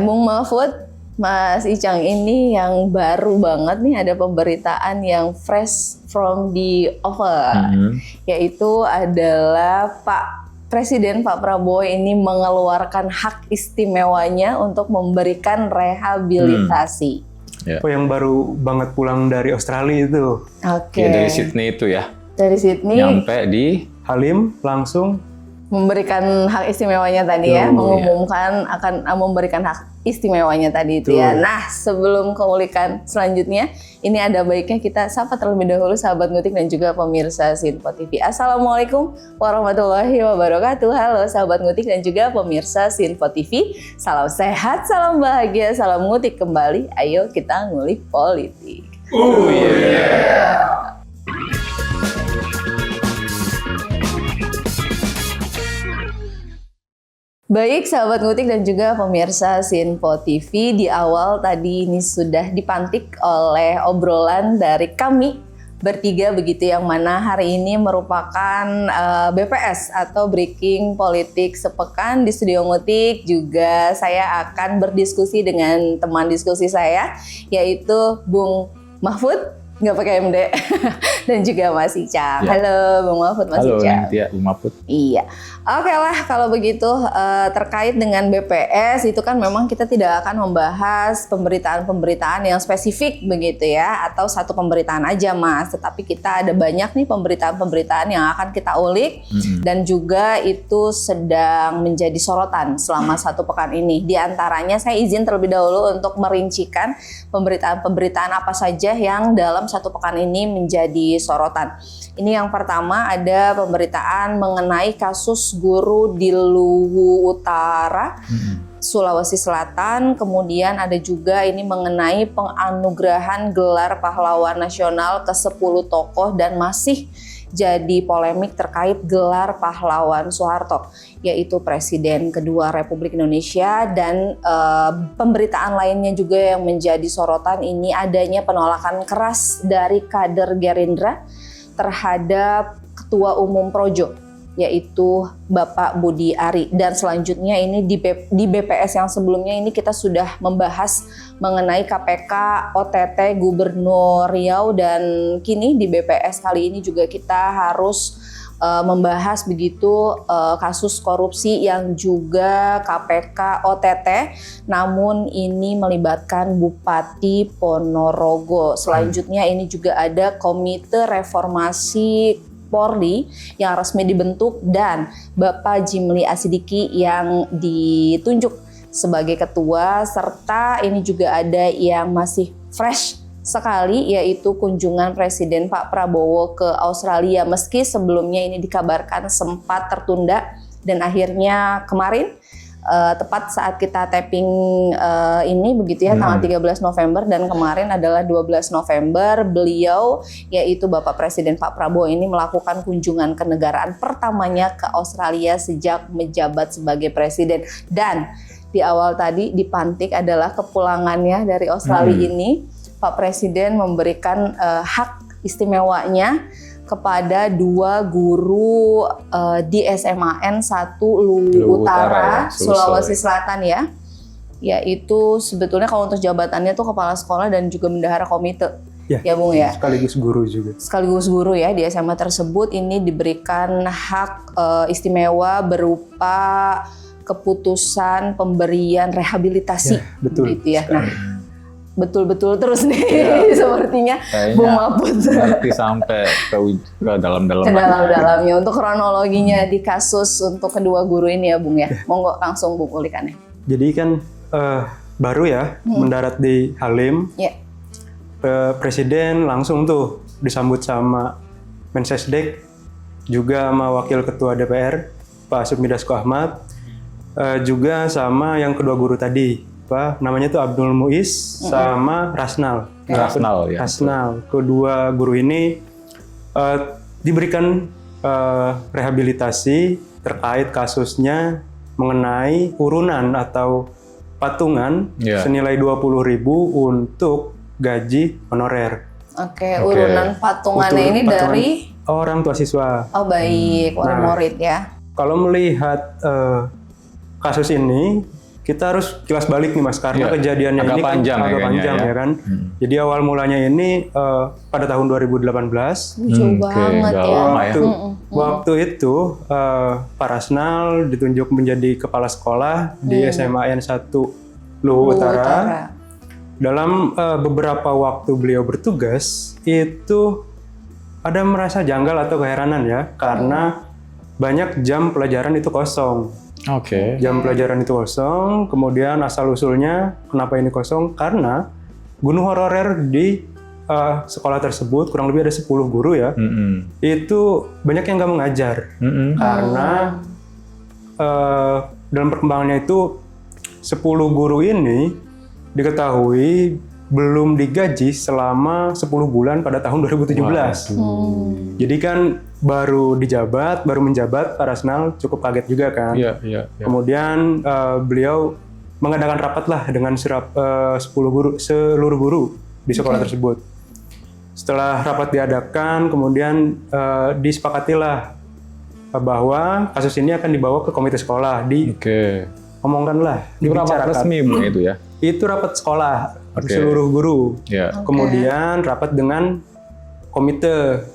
Bung Mahfud, Mas Icang, ini yang baru banget nih, ada pemberitaan yang fresh from the oven, yaitu adalah Presiden Pak Prabowo ini mengeluarkan hak istimewanya untuk memberikan rehabilitasi. Oh, yang baru banget pulang dari Australia itu. Oke. Ya, dari Sydney itu ya. Dari Sydney. Nyampe di Halim langsung memberikan hak istimewanya tadi ya, mengumumkan akan memberikan hak istimewanya tadi itu ya. Nah, sebelum keulikan selanjutnya, ini ada baiknya kita sapa terlebih dahulu sahabat ngutik dan juga pemirsa Sinpo TV. Assalamualaikum warahmatullahi wabarakatuh. Halo sahabat ngutik dan juga pemirsa Sinpo TV. Salam sehat, salam bahagia, salam ngutik kembali. Ayo kita ngulik politik. Baik sahabat ngutik dan juga pemirsa Sinpo TV, di awal tadi ini sudah dipantik oleh obrolan dari kami bertiga begitu, yang mana hari ini merupakan BPS atau Breaking Politik Sepekan. Di studio ngutik juga saya akan berdiskusi dengan teman diskusi saya, yaitu Bung Mahfud, nggak pakai MD, dan juga Mas Icang. Ya. Halo Bung Mahfud, Mas Icang. Halo Bung Mahfud. Iya, oke lah kalau begitu, terkait dengan BPS itu kan memang kita tidak akan membahas pemberitaan-pemberitaan yang spesifik begitu ya, atau satu pemberitaan aja Mas, tetapi kita ada banyak nih pemberitaan-pemberitaan yang akan kita ulik dan juga itu sedang menjadi sorotan selama satu pekan ini. Di antaranya saya izin terlebih dahulu untuk merincikan pemberitaan-pemberitaan apa saja yang dalam satu pekan ini menjadi sorotan. Ini yang pertama, ada pemberitaan mengenai kasus guru di Luwu Utara, Sulawesi Selatan. Kemudian ada juga ini mengenai penganugerahan gelar pahlawan nasional ke 10 tokoh dan masih jadi polemik terkait gelar pahlawan Soeharto, yaitu Presiden kedua Republik Indonesia. Dan pemberitaan lainnya juga yang menjadi sorotan ini adanya penolakan keras dari kader Gerindra terhadap Ketua Umum Projo, yaitu Bapak Budi Ari. Dan selanjutnya ini di BPS yang sebelumnya ini kita sudah membahas mengenai KPK OTT Gubernur Riau, dan kini di BPS kali ini juga kita harus membahas begitu kasus korupsi yang juga KPK OTT, namun ini melibatkan Bupati Ponorogo. Selanjutnya ini juga ada Komite Reformasi Polri yang resmi dibentuk dan Bapak Jimli Asidiki yang ditunjuk sebagai ketua, serta ini juga ada yang masih fresh sekali, yaitu kunjungan Presiden Pak Prabowo ke Australia, meski sebelumnya ini dikabarkan sempat tertunda dan akhirnya kemarin tepat saat kita tapping ini begitu ya, tanggal 13 November dan kemarin adalah 12 November, beliau yaitu Bapak Presiden Pak Prabowo ini melakukan kunjungan kenegaraan pertamanya ke Australia sejak menjabat sebagai presiden. Dan di awal tadi dipantik adalah kepulangannya dari Australia ini, Pak Presiden memberikan hak istimewanya kepada 2 guru di SMAN 1 Luwu Utara, Sulawesi Selatan ya. Yaitu sebetulnya kalau untuk jabatannya tuh kepala sekolah dan juga bendahara komite. Ya Bung ya. Sekaligus guru juga. Sekaligus guru ya, di SMA tersebut ini diberikan hak istimewa berupa keputusan pemberian rehabilitasi. Ya, betul. Gitu ya. Nah, betul-betul terus nih sepertinya Bung Mahfud. Nanti sampai ke dalam-dalamnya. Dalam-dalamnya untuk kronologinya di kasus untuk kedua guru ini ya Bung ya. Monggo langsung Bung ulikannya. Jadi kan baru ya mendarat di Halim. Presiden langsung tuh disambut sama Mensesdek, juga sama Wakil Ketua DPR Pak Sufmi Dasko Ahmad, juga sama yang kedua guru tadi, namanya tuh Abdul Muiz sama Rasnal. Rasnal. Kedua guru ini diberikan rehabilitasi terkait kasusnya mengenai urunan atau patungan senilai 20.000 untuk gaji honorer. Oke. Urunan patungannya ini dari orang tua siswa. Oh baik, murid ya. Kalau melihat kasus ini, kita harus kilas balik nih Mas, karena Iya, kejadiannya agak ini kan panjang ya agak kayaknya panjang ya. ya kan. Jadi awal mulanya ini pada tahun 2018. Jauh Oke, banget udah ya. lama ya. Waktu itu Pak Rasnal ditunjuk menjadi kepala sekolah di SMA N 1 Luwu Utara. Dalam beberapa waktu beliau bertugas itu ada merasa janggal atau keheranan ya, karena banyak jam pelajaran itu kosong. Oke. Jam pelajaran itu kosong, kemudian asal-usulnya kenapa ini kosong? Karena guru honorer di sekolah tersebut, kurang lebih ada 10 guru ya, itu banyak yang nggak mengajar. Karena dalam perkembangannya itu 10 guru ini diketahui belum digaji selama 10 bulan pada tahun 2017. Jadi kan baru menjabat, Pak Rasnal cukup kaget juga kan. Iya. Kemudian beliau mengadakan rapat lah dengan 10 guru, seluruh guru di sekolah tersebut. Setelah rapat diadakan, kemudian disepakatilah bahwa kasus ini akan dibawa ke komite sekolah, omongkanlah, Itu rapat resmi itu ya? Itu rapat sekolah seluruh guru. Kemudian rapat dengan komite.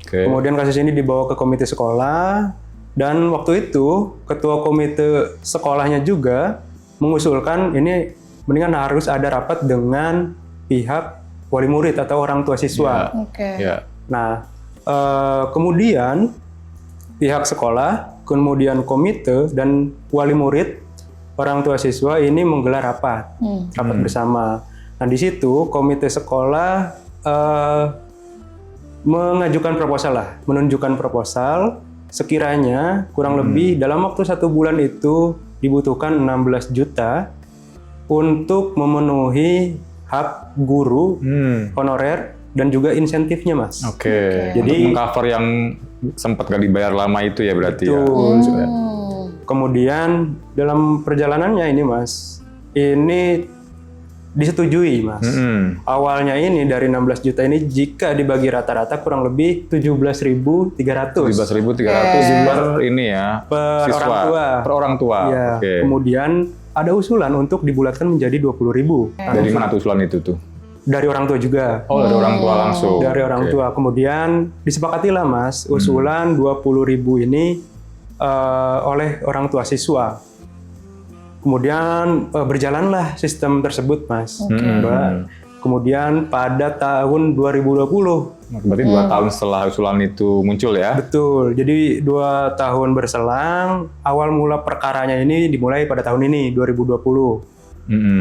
Kemudian kasus ini dibawa ke komite sekolah, dan waktu itu ketua komite sekolahnya juga mengusulkan ini mendingan harus ada rapat dengan pihak wali murid atau orang tua siswa. Nah, kemudian pihak sekolah, kemudian komite dan wali murid, orang tua siswa ini menggelar rapat bersama. Nah, di situ komite sekolah menunjukkan proposal sekiranya kurang lebih dalam waktu 1 bulan itu dibutuhkan 16 juta untuk memenuhi hak guru honorer dan juga insentifnya, Mas. Jadi mengcover yang sempat gak dibayar lama itu ya berarti ya. Kemudian dalam perjalanannya ini Mas, ini disetujui Mas. Awalnya ini dari 16 juta ini jika dibagi rata-rata kurang lebih 17.300. 17.300 per ini ya, per siswa. Per orang tua. Ya. Kemudian ada usulan untuk dibulatkan menjadi 20.000. Dari mana tuh usulan itu tuh? Dari orang tua juga. Oh, dari orang tua langsung. Dari orang tua. Kemudian disepakatilah Mas, usulan 20.000 ini oleh orang tua siswa. Kemudian berjalanlah sistem tersebut, Mas. Kemudian pada tahun 2020. Berarti 2 tahun setelah usulan itu muncul ya? Betul. Jadi 2 tahun berselang, awal mula perkaranya ini dimulai pada tahun ini, 2020.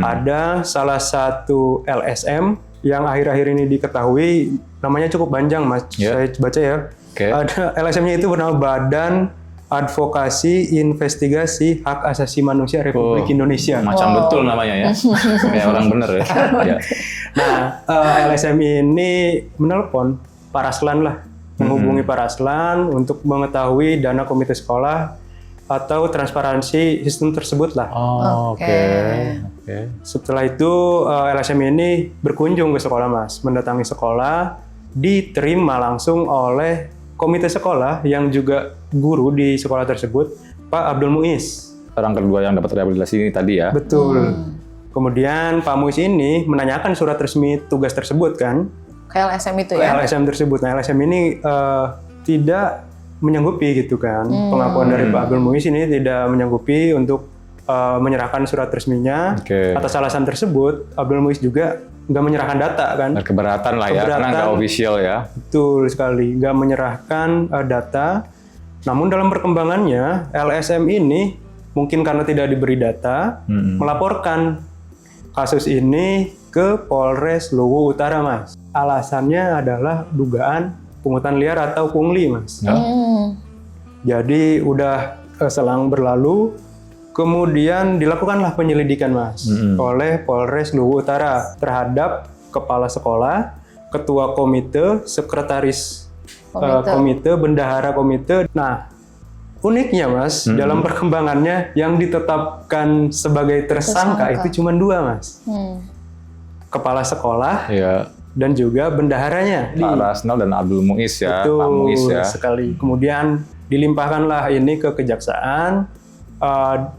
Ada salah satu LSM yang akhir-akhir ini diketahui namanya cukup panjang, Mas. Saya baca ya. Ada LSM-nya itu bernama Badan Advokasi Investigasi Hak Asasi Manusia Republik Indonesia. Macam betul namanya ya. Kayak orang bener ya. Nah, LSM ini menelpon Pak Raslan lah, menghubungi Pak Raslan untuk mengetahui dana komite sekolah atau transparansi sistem tersebut lah. Setelah itu LSM ini berkunjung ke sekolah, Mas, mendatangi sekolah, diterima langsung oleh komite sekolah yang juga guru di sekolah tersebut, Pak Abdul Muiz. Orang kedua yang dapat rehabilitasi ini tadi ya? Betul. Kemudian Pak Muiz ini menanyakan surat resmi tugas tersebut kan? Ke LSM itu ya? Ke LSM tersebut. Nah, LSM ini tidak menyanggupi gitu kan. Pengakuan dari Pak Abdul Muiz ini tidak menyanggupi untuk menyerahkan surat resminya. Atas alasan tersebut, Abdul Muiz juga nggak menyerahkan data kan. Keberatan lah ya, karena nggak official ya. Betul sekali, nggak menyerahkan data. Namun dalam perkembangannya, LSM ini mungkin karena tidak diberi data, melaporkan kasus ini ke Polres Luwu Utara, Mas. Alasannya adalah dugaan pungutan liar atau pungli, Mas. Jadi udah selang berlalu, kemudian dilakukanlah penyelidikan, Mas, oleh Polres Luwu Utara terhadap kepala sekolah, ketua komite, sekretaris komite, bendahara komite. Nah, uniknya, Mas, dalam perkembangannya yang ditetapkan sebagai tersangka itu cuma 2, Mas. Kepala sekolah dan juga bendaharanya. Pak Rasnal dan Abdul Muiz ya. Betul Pak Muiz ya. sekali. Kemudian dilimpahkanlah ini ke kejaksaan.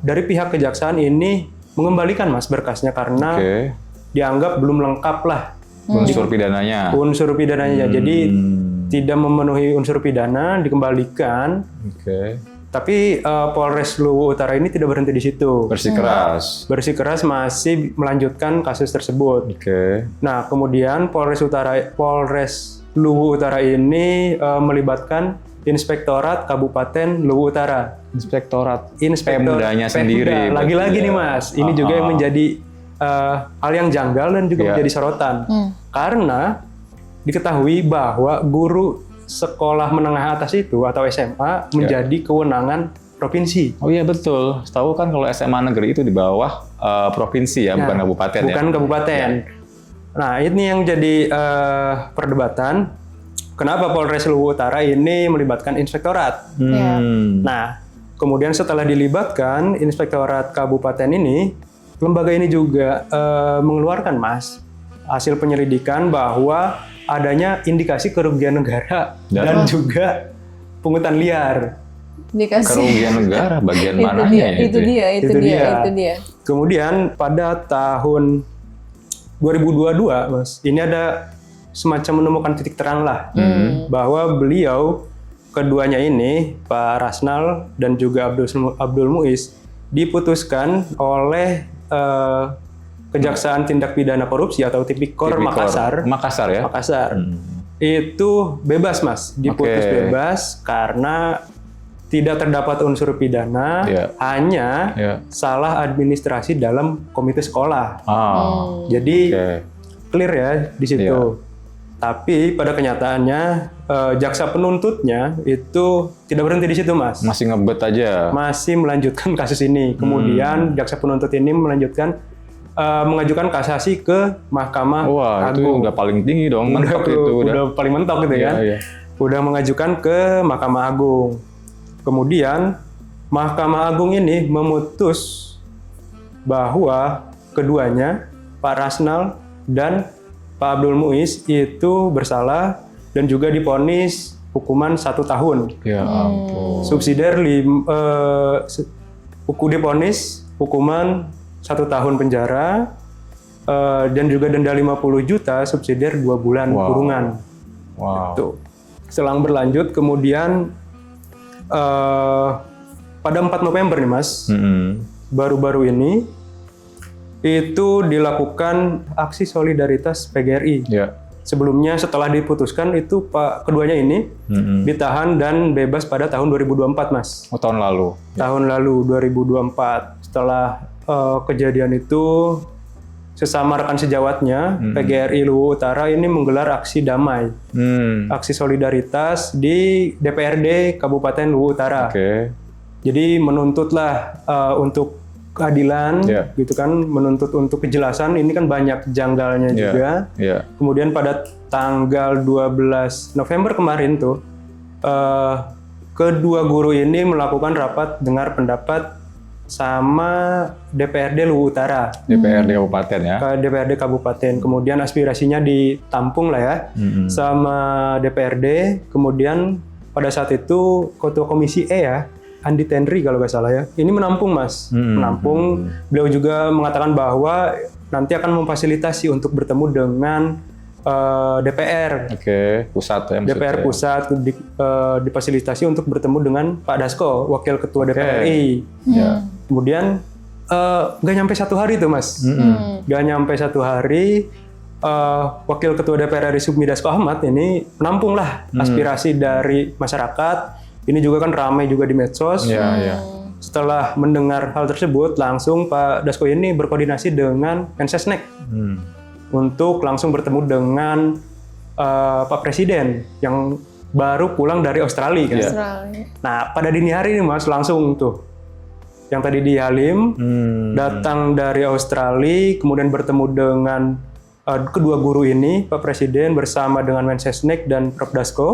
Dari pihak kejaksaan ini mengembalikan Mas berkasnya karena Oke. dianggap belum lengkap lah Unsur pidananya. unsur pidananya. Jadi tidak memenuhi unsur pidana dikembalikan. Oke. Tapi Polres Luwu Utara ini tidak berhenti di situ. Bersikeras. Bersikeras masih melanjutkan kasus tersebut. Oke. Nah, kemudian Polres Luwu Utara ini melibatkan Inspektorat Kabupaten Luwu Utara. Inspektorat Pemdanya sendiri. Pemda. Lagi-lagi berarti nih ya. Mas, ini juga yang menjadi hal yang janggal dan juga Iya. menjadi sorotan. Karena diketahui bahwa guru sekolah menengah atas itu atau SMA menjadi kewenangan provinsi. Oh iya betul. Tahu kan kalau SMA negeri itu di bawah provinsi ya, bukan kabupaten ya. Bukan kabupaten. Nah, ini yang jadi perdebatan. Kenapa Polres Luwu Utara ini melibatkan inspektorat? Ya. Nah, kemudian setelah dilibatkan inspektorat kabupaten ini, lembaga ini juga mengeluarkan Mas hasil penyelidikan bahwa adanya indikasi kerugian negara dan juga pungutan liar. Dikasih. Kerugian negara bagian itu mananya dia, ya itu ya? dia. Kemudian pada tahun 2022, Mas, ini ada semacam menemukan titik terang lah bahwa beliau keduanya ini, Pak Rasnal dan juga Abdul Muiz, diputuskan oleh Kejaksaan Tindak Pidana Korupsi atau Tipikor Makassar. Makassar ya? Makassar. Itu bebas, Mas, diputus Oke. bebas karena tidak terdapat unsur pidana, Iya. hanya Ya. salah administrasi dalam komite sekolah. Jadi Oke. clear ya di situ. Iya. Tapi pada kenyataannya jaksa penuntutnya itu tidak berhenti di situ, Mas. Masih ngebet aja. Masih melanjutkan kasus ini. Kemudian jaksa penuntut ini mengajukan kasasi ke Mahkamah Wah, itu Agung. udah paling tinggi dong. Mentok itu udah paling mentok gitu Iya, kan. iya. Udah mengajukan ke Mahkamah Agung. Kemudian Mahkamah Agung ini memutus bahwa keduanya, Pak Rasnal dan Pak Abdul Muiz itu bersalah dan juga divonis hukuman 1 tahun. Ya ampun. Subsidiar divonis hukuman 1 tahun penjara dan juga denda 50 juta, subsidiar 2 bulan Wow. kurungan. Wow. Tuh. Selang berlanjut, kemudian pada 4 November nih Mas, baru-baru ini itu dilakukan aksi solidaritas PGRI. Ya. Sebelumnya setelah diputuskan itu keduanya ini ditahan dan bebas pada tahun 2024 Mas. Oh, tahun lalu. Tahun lalu 2024. Setelah kejadian itu sesama rekan sejawatnya PGRI Luwu Utara ini menggelar aksi damai, aksi solidaritas di DPRD Kabupaten Luwu Utara. Oke. Jadi menuntutlah untuk keadilan, Yeah. gitu kan, menuntut untuk kejelasan. Ini kan banyak janggalnya Yeah. juga. Ya. Kemudian pada tanggal 12 November kemarin tuh, kedua guru ini melakukan rapat dengar pendapat sama DPRD Luwu Utara. DPRD Kabupaten ya. Ke DPRD Kabupaten. Kemudian aspirasinya ditampung lah ya sama DPRD. Kemudian pada saat itu Ketua Komisi E ya, Andi Tenri kalau nggak salah ya, ini menampung Mas, menampung. Beliau juga mengatakan bahwa nanti akan memfasilitasi untuk bertemu dengan DPR. Oke, pusat ya maksudnya. DPR pusat difasilitasi untuk bertemu dengan Pak Dasko, Wakil Ketua DPR RI. Ya. Kemudian nggak nyampe 1 hari tuh Mas, nggak nyampe 1 hari. Wakil Ketua DPR RI Sufmi Dasko Ahmad ini menampung lah aspirasi dari masyarakat. Ini juga kan ramai juga di medsos. Iya, iya. Setelah mendengar hal tersebut, langsung Pak Dasko ini berkoordinasi dengan Mensesnek untuk langsung bertemu dengan Pak Presiden yang baru pulang dari Australia kan. Australia. Nah, pada dini hari ini Mas langsung tuh yang tadi di Halim datang dari Australia, kemudian bertemu dengan kedua guru ini, Pak Presiden bersama dengan Mensesnek dan Prof Dasko.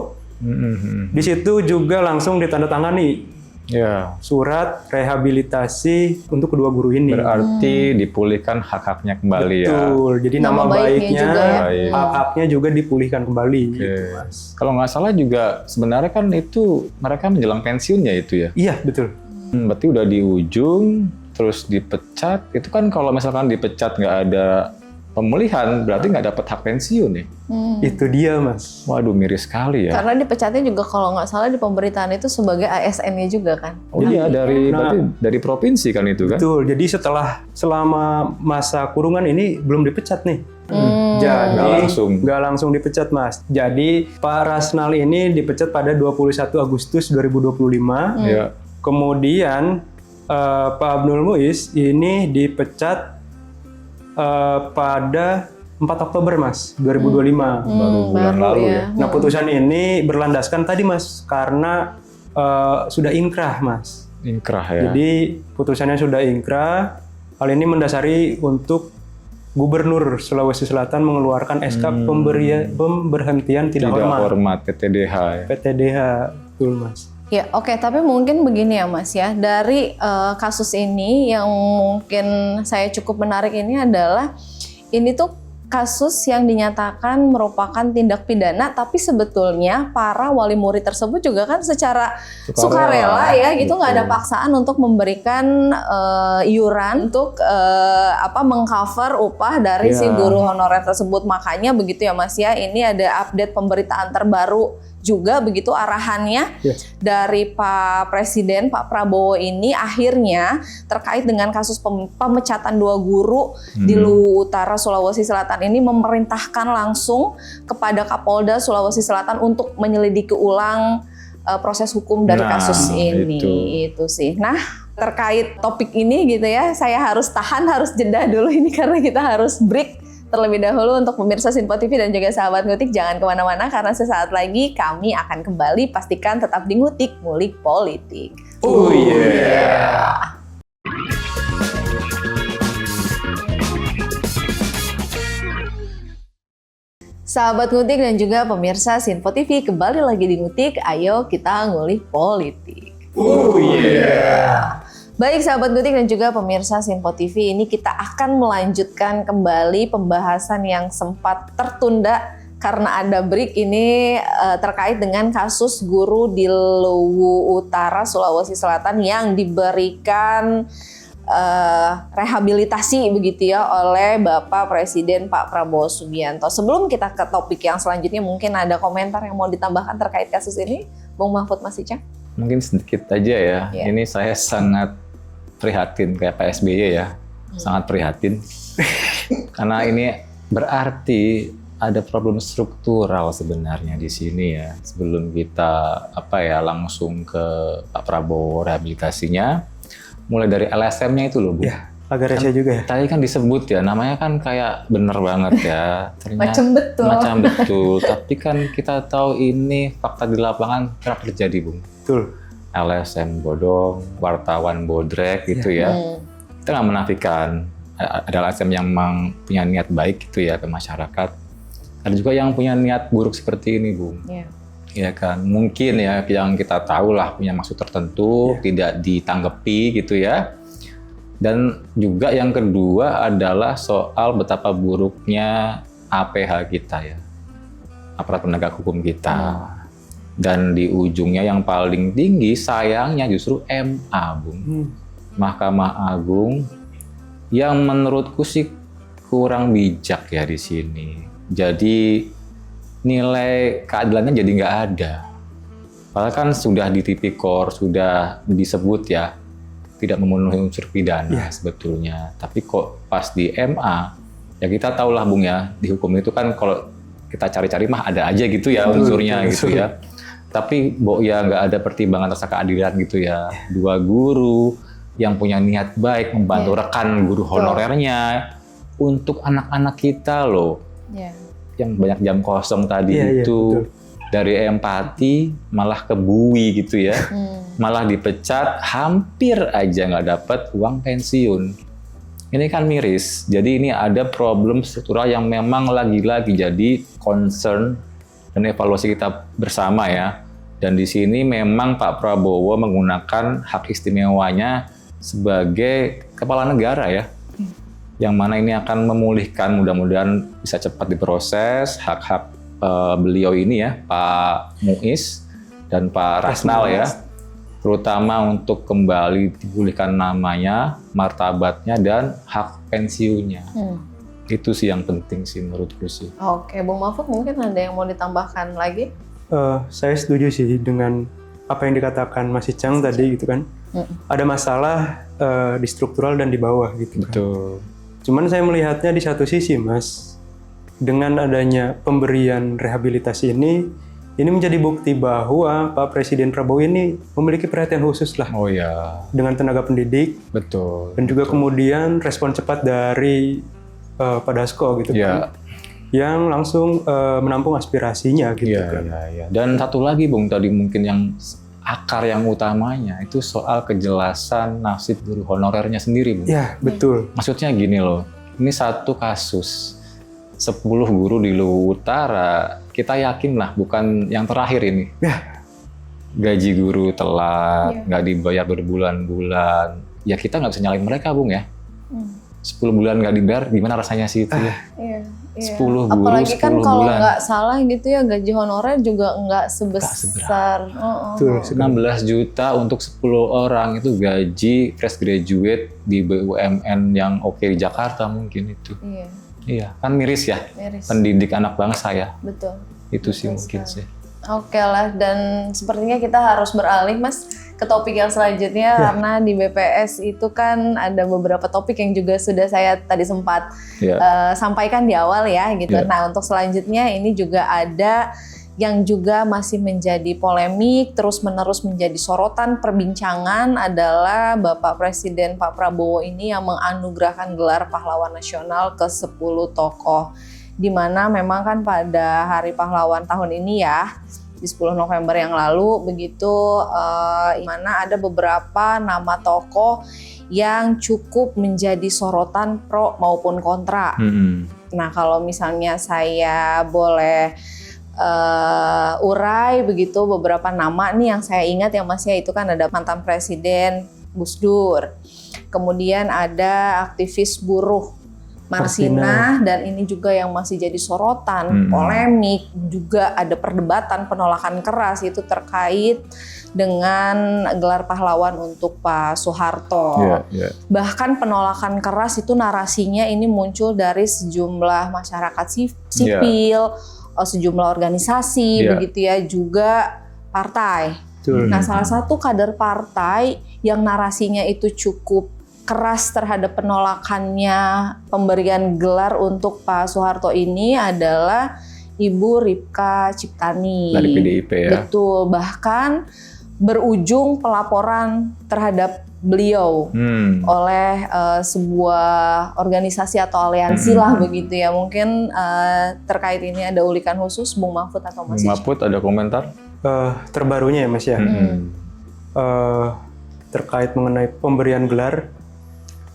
Di situ juga langsung ditandatangani Ya. surat rehabilitasi untuk kedua guru ini. Berarti dipulihkan hak-haknya kembali ya. Betul. Jadi nama Nama baiknya baiknya, juga ya. Baik. hak-haknya juga dipulihkan kembali. Oke. Gitu, Mas. Kalau nggak salah juga sebenarnya kan itu mereka menjelang pensiun ya itu ya. Iya betul. Berarti udah di ujung, terus dipecat, itu kan kalau misalkan dipecat nggak ada pemulihan, berarti nggak dapat hak pensiun ya. Itu dia, Mas. Waduh, miris sekali ya. Karena dipecatnya juga kalau nggak salah di pemberitaan itu sebagai ASN-nya juga kan. Oh iya, berarti dari provinsi kan itu kan? Betul. Jadi selama masa kurungan ini belum dipecat nih. Jadi nggak langsung dipecat, Mas. Jadi Pak Rasnal ini dipecat pada 21 Agustus 2025. Ya. Kemudian Pak Abdul Muiz ini dipecat pada 4 Oktober, Mas, 2025. Baru bulan lalu ya. Nah, putusan ini berlandaskan tadi, Mas, karena sudah inkrah, Mas. Inkrah ya. Jadi putusannya sudah inkrah. Hal ini mendasari untuk Gubernur Sulawesi Selatan mengeluarkan SK pemberhentian tidak hormat. PTDH ya. PTDH, betul, Mas. Ya, oke. Tapi mungkin begini ya, Mas ya. Dari kasus ini yang mungkin saya cukup menarik ini adalah ini tuh kasus yang dinyatakan merupakan tindak pidana, tapi sebetulnya para wali murid tersebut juga kan secara sukarela ya gitu, nggak ada paksaan untuk memberikan iuran untuk mengcover upah dari si guru honorer tersebut. Makanya begitu ya, Mas ya, ini ada update pemberitaan terbaru juga begitu arahannya dari Pak Presiden, Pak Prabowo ini akhirnya terkait dengan kasus pemecatan 2 guru di Luwu Utara Sulawesi Selatan ini memerintahkan langsung kepada Kapolda Sulawesi Selatan untuk menyelidiki ulang proses hukum dari kasus ini. Itu sih. Nah, terkait topik ini gitu ya, saya harus jeda dulu ini karena kita harus break terlebih dahulu. Untuk pemirsa Sinpo TV dan juga sahabat Ngutik, jangan kemana-mana karena sesaat lagi kami akan kembali. Pastikan tetap di Ngutik, Ngulik Politik. Oh yeah. Sahabat Ngutik dan juga pemirsa Sinpo TV, kembali lagi di Ngutik. Ayo kita ngulik politik. Oh yeah. Baik sahabat Ngutik dan juga pemirsa Sinpo TV, ini kita akan melanjutkan kembali pembahasan yang sempat tertunda karena ada break ini terkait dengan kasus guru di Luwu Utara Sulawesi Selatan yang diberikan rehabilitasi begitu ya oleh Bapak Presiden Pak Prabowo Subianto. Sebelum kita ke topik yang selanjutnya, mungkin ada komentar yang mau ditambahkan terkait kasus ini, Bung Mahfud, Mas Icang? Mungkin sedikit aja ya. Ini saya sangat prihatin kayak Pak SBY ya, sangat prihatin. Karena ini berarti ada problem struktural sebenarnya di sini ya. Sebelum kita langsung ke Pak Prabowo rehabilitasinya, mulai dari LSM-nya itu loh, Bu. Ya, agak rese juga ya. Tadi kan disebut ya, namanya kan kayak bener banget ya. Ternyata macam betul. Tapi kan kita tahu ini fakta di lapangan kerap terjadi, Bung. Betul. LSM bodong, wartawan bodrek gitu ya. Kita nggak menafikan ada LSM yang memang punya niat baik gitu ya ke masyarakat. Ada juga yang punya niat buruk seperti ini, Bung. Ya kan, mungkin ya yang kita tahu lah punya maksud tertentu, tidak ditanggapi gitu ya. Dan juga yang kedua adalah soal betapa buruknya APH kita ya, aparat penegak hukum kita. Dan di ujungnya yang paling tinggi sayangnya justru MA, Bung. Mahkamah Agung yang menurutku sih kurang bijak ya di sini. Jadi nilai keadilannya jadi nggak ada. Padahal kan sudah di tipikor, sudah disebut ya tidak memenuhi unsur pidana sebetulnya. Tapi kok pas di MA, ya kita tahu lah, Bung ya, di hukum itu kan kalau kita cari-cari mah ada aja gitu ya unsurnya gitu ya. Tapi ya nggak ada pertimbangan rasa keadilan gitu ya. 2 guru yang punya niat baik membantu rekan guru honorernya untuk anak-anak kita loh. Yang banyak jam kosong tadi itu dari empati malah kebui gitu ya. Malah dipecat, hampir aja nggak dapat uang pensiun. Ini kan miris. Jadi ini ada problem struktural yang memang lagi-lagi jadi concern dan evaluasi kita bersama ya. Dan di sini memang Pak Prabowo menggunakan hak istimewanya sebagai kepala negara ya. Yang mana ini akan memulihkan, mudah-mudahan bisa cepat diproses hak-hak beliau ini ya, Pak Muiz dan Pak Rasnal ya. terutama untuk kembali dipulihkan namanya, martabatnya, dan hak pensiunnya. Itu sih yang penting sih menurutku sih. Oke, Bung Mahfud mungkin ada yang mau ditambahkan lagi? Saya setuju sih dengan apa yang dikatakan Mas Icang tadi gitu kan. Ada masalah di struktural dan di bawah gitu kan. Betul. Cuman saya melihatnya di satu sisi, Mas, dengan adanya pemberian rehabilitasi ini menjadi bukti bahwa Pak Presiden Prabowo ini memiliki perhatian khusus lah Oh ya, dengan tenaga pendidik betul. dan juga kemudian respon cepat dari Pak Dasko gitu Ya. kan, yang langsung menampung aspirasinya gitu kan. Iya. Dan satu lagi Bung, tadi mungkin yang akar yang utamanya itu soal kejelasan nasib guru honorernya sendiri Bung. Ya, betul. Maksudnya gini loh, ini satu kasus 10 guru di Luwu Utara, kita yakin lah bukan yang terakhir ini. Ya. Gaji guru telat, nggak dibayar berbulan-bulan. Ya kita nggak bisa nyalain mereka Bung ya. 10 bulan nggak dibayar, gimana rasanya sih itu ya? Iya. 10 guru, Apalagi kan 10 kalau bulan. nggak salah gitu ya, gaji honorer juga nggak sebesar. Betul. 16 juta untuk 10 orang itu gaji fresh graduate di BUMN yang oke di Jakarta mungkin itu. Iya, Iya, kan miris ya. miris. Pendidik anak bangsa ya. Betul. Itu sih Betul mungkin sekali. sih. Oke lah, dan sepertinya kita harus beralih Mas ke topik yang selanjutnya karena di BPS itu kan ada beberapa topik yang juga sudah saya tadi sempat Iya. sampaikan di awal ya gitu. Iya. Nah untuk selanjutnya ini juga ada yang juga masih menjadi polemik, terus-menerus menjadi sorotan perbincangan adalah Bapak Presiden Pak Prabowo ini yang menganugerahkan gelar pahlawan nasional ke 10 tokoh. Di mana memang kan pada Hari Pahlawan tahun ini ya, di 10 November yang lalu begitu, di mana ada beberapa nama tokoh yang cukup menjadi sorotan pro maupun kontra. Nah kalau misalnya saya boleh urai begitu beberapa nama nih yang saya ingat yang masih itu kan ada mantan Presiden Gus Dur, kemudian ada aktivis buruh Marsina, dan ini juga yang masih jadi sorotan, polemik, juga ada perdebatan penolakan keras itu terkait dengan gelar pahlawan untuk Pak Soeharto. Bahkan penolakan keras itu narasinya ini muncul dari sejumlah masyarakat sipil, sejumlah organisasi, begitu ya, juga partai. Nah, salah satu kader partai yang narasinya itu cukup keras terhadap penolakannya pemberian gelar untuk Pak Soeharto ini adalah Ibu Ripka Ciptani. Dari PDIP ya. Betul, bahkan berujung pelaporan terhadap beliau oleh sebuah organisasi atau aliansi lah begitu ya. Mungkin terkait ini ada ulikan khusus Bung Mahfud atau Mas Bung Mahfud ada komentar? Terbarunya ya Mas ya. Terkait mengenai pemberian gelar.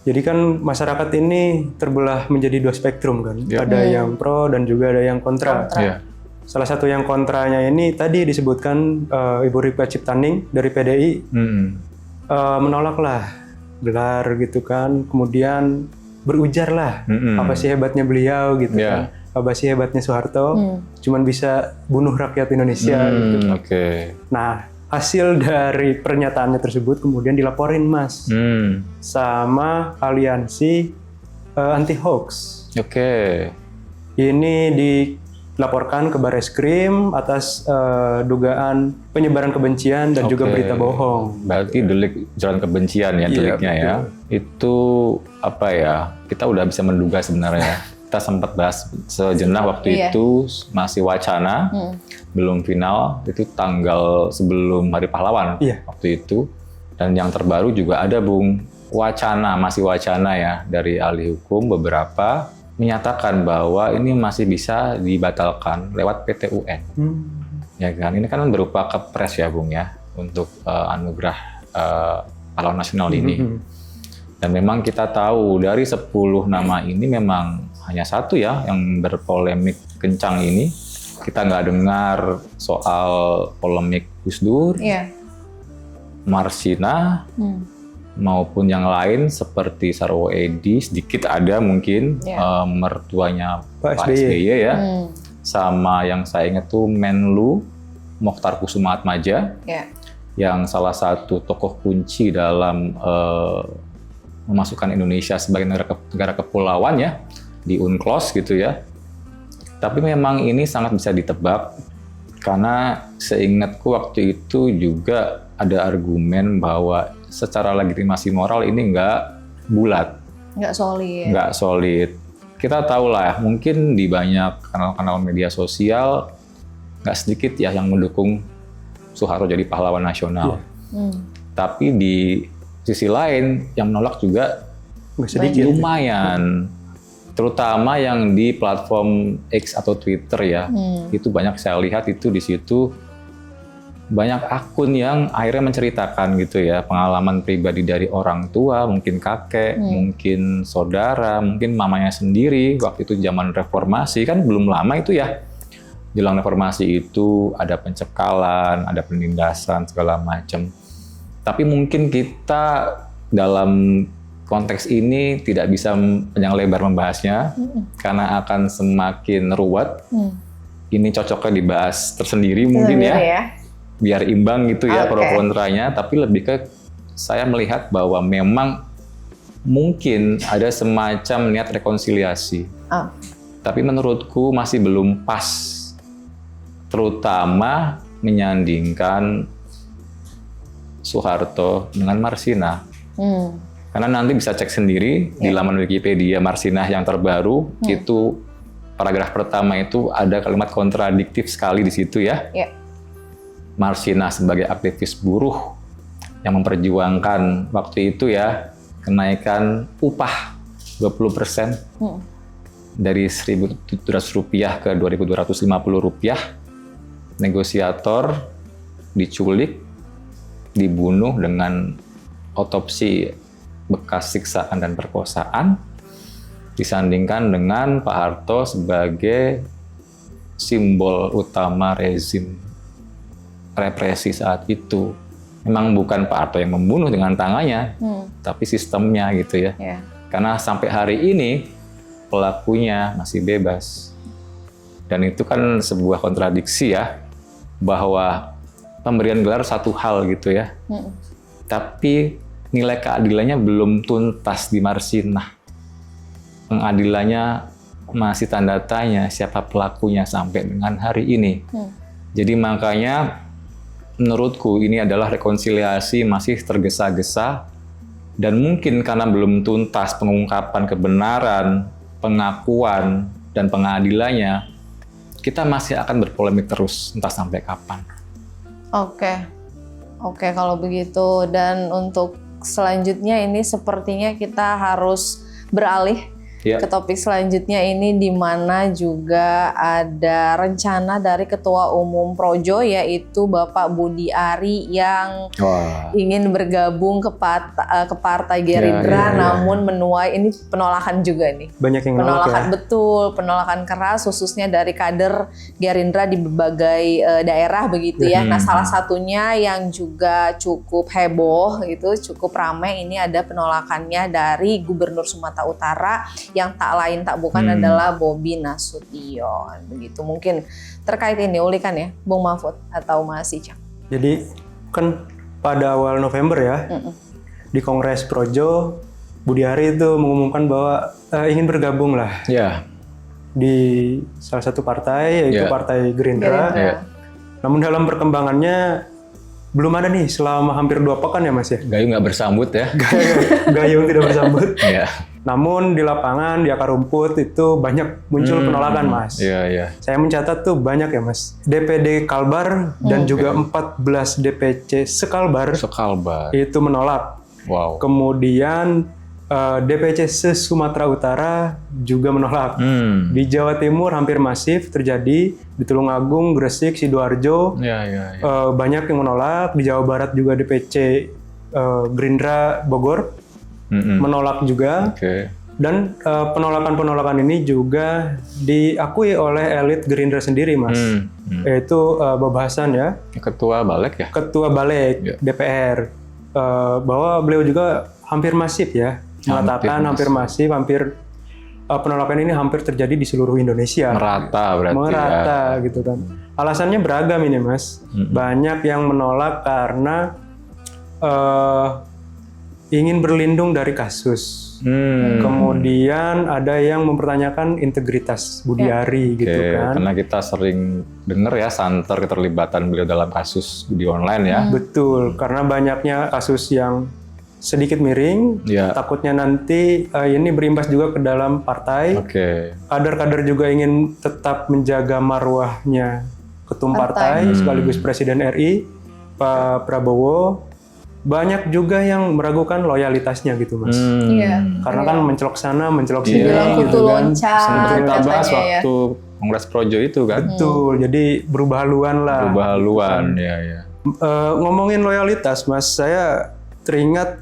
Jadi kan masyarakat ini terbelah menjadi dua spektrum kan. Ada yang pro dan juga ada yang kontra. Salah satu yang kontranya ini tadi disebutkan Ibu Ripka Ciptani dari PDI menolaklah gelar gitu kan. Kemudian berujar lah apa sih hebatnya beliau gitu kan. Apa sih hebatnya Soeharto? Cuman bisa bunuh rakyat Indonesia gitu. Nah, hasil dari pernyataannya tersebut kemudian dilaporin Mas sama aliansi anti hoax. Ini dilaporkan ke Bareskrim atas dugaan penyebaran kebencian dan juga berita bohong. Berarti delik ujaran kebencian ya deliknya ya. Itu apa ya? Kita udah bisa menduga sebenarnya. Kita sempat bahas sejenak waktu itu masih wacana, belum final, itu tanggal sebelum Hari Pahlawan waktu itu. Dan yang terbaru juga ada Bung, masih wacana ya dari ahli hukum beberapa menyatakan bahwa ini masih bisa dibatalkan lewat PT UN. Ya kan, ini kan berupa kepres ya Bung ya untuk anugerah pahlawan nasional ini. Dan memang kita tahu dari 10 nama ini memang hanya satu ya yang berpolemik kencang ini. Kita nggak dengar soal polemik Gus Dur, Marsina, maupun yang lain seperti Sarwo Edi, sedikit ada mungkin mertuanya Pak SBY ya. Sama yang saya ingat tuh Menlu Mokhtar Kusumaatmadja. yang salah satu tokoh kunci dalam memasukkan Indonesia sebagai negara kepulauan ya di UNCLOS gitu ya. Tapi memang ini sangat bisa ditebak karena seingatku waktu itu juga ada argumen bahwa secara legitimasi moral ini nggak bulat, nggak solid. Kita tahu lah, mungkin di banyak kanal-kanal media sosial nggak sedikit ya yang mendukung Soeharto jadi pahlawan nasional. Tapi di sisi lain yang menolak juga sedikit, lumayan. Terutama yang di platform X atau Twitter ya. Itu banyak saya lihat itu di situ banyak akun yang akhirnya menceritakan gitu ya pengalaman pribadi dari orang tua, mungkin kakek, mungkin saudara, mungkin mamanya sendiri waktu itu zaman reformasi kan belum lama itu ya. Jelang reformasi itu ada pencekalan, ada penindasan segala macam. Tapi mungkin kita dalam konteks ini tidak bisa panjang lebar membahasnya karena akan semakin ruwet. Ini cocoknya dibahas tersendiri mungkin ya. Biar imbang gitu ya pro kontranya, tapi lebih ke saya melihat bahwa memang mungkin ada semacam niat rekonsiliasi. Tapi menurutku masih belum pas, terutama menyandingkan Soeharto dengan Marsinah. Karena nanti bisa cek sendiri di laman Wikipedia Marsinah yang terbaru, itu paragraf pertama itu ada kalimat kontradiktif sekali di situ ya. Marsinah sebagai aktivis buruh yang memperjuangkan waktu itu ya kenaikan upah 20% dari Rp1.700 ke Rp2.250. Negosiator diculik, dibunuh dengan otopsi bekas siksaan dan perkosaan, disandingkan dengan Pak Harto sebagai simbol utama rezim represi saat itu. Memang bukan Pak Harto yang membunuh dengan tangannya, tapi sistemnya gitu ya. Karena sampai hari ini pelakunya masih bebas. Dan itu kan sebuah kontradiksi ya, bahwa pemberian gelar satu hal gitu ya. Tapi nilai keadilannya belum tuntas di Marsinah. Pengadilannya masih tanda tanya siapa pelakunya sampai dengan hari ini. Jadi makanya menurutku ini adalah rekonsiliasi masih tergesa-gesa dan mungkin karena belum tuntas pengungkapan kebenaran, pengakuan, dan pengadilannya, kita masih akan berpolemik terus entah sampai kapan. Oke, kalau begitu. Dan untuk selanjutnya ini sepertinya kita harus beralih ke topik selanjutnya ini, di mana juga ada rencana dari Ketua Umum Projo yaitu Bapak Budi Ari yang ingin bergabung ke Partai Gerindra, namun menuai ini penolakan juga nih. Banyak yang penolakan betul, penolakan keras khususnya dari kader Gerindra di berbagai daerah begitu ya. Nah, salah satunya yang juga cukup heboh itu cukup ramai ini ada penolakannya dari Gubernur Sumatera Utara yang tak lain tak bukan adalah Bobi Nasution begitu. Mungkin terkait ini ulikan ya Bung Mahfud atau Mas Icang. Jadi kan pada awal November ya di Kongres Projo, Budi Ari itu mengumumkan bahwa ingin bergabung lah di salah satu partai yaitu Partai Gerindra. Namun dalam perkembangannya belum ada nih selama hampir 2 pekan ya Mas ya. Gayung nggak bersambut ya. Gayung tidak bersambut. Namun di lapangan, di akar rumput itu banyak muncul penolakan Mas. Saya mencatat tuh banyak ya Mas. DPD Kalbar dan juga 14 DPC Sekalbar itu menolak. Kemudian DPC se-Sumatera Utara juga menolak. Di Jawa Timur hampir masif terjadi, di Tulungagung, Gresik, Sidoarjo banyak yang menolak. Di Jawa Barat juga DPC Gerindra Bogor menolak juga. Dan penolakan-penolakan ini juga diakui oleh elit Gerindra sendiri Mas. Yaitu Bob Hasan ya. Ketua Balik ya? Ketua Balik DPR. Bahwa beliau juga hampir masif ya. Mengatakan hampir masif, hampir penolakan ini hampir terjadi di seluruh Indonesia. Merata berarti Merata ya. gitu kan. Alasannya beragam ini Mas. Banyak yang menolak karena ingin berlindung dari kasus. Kemudian ada yang mempertanyakan integritas Budi Ari gitu Oke, kan. karena kita sering dengar ya santer keterlibatan beliau dalam kasus judi online ya. Betul, karena banyaknya kasus yang sedikit miring, Ya. takutnya nanti ini berimbas juga ke dalam partai. Oke. Kader-kader juga ingin tetap menjaga marwahnya ketum partai sekaligus Presiden RI, Pak Prabowo. Banyak juga yang meragukan loyalitasnya gitu Mas. Iya. Karena kan mencelok sana, mencelok sini Dibilang kutu gitu kan. loncat Sempat kita bahas katanya ya. waktu Kongres Projo itu kan. Betul, jadi berubah haluan lah. Berubah haluan, ya. Ngomongin loyalitas Mas, saya teringat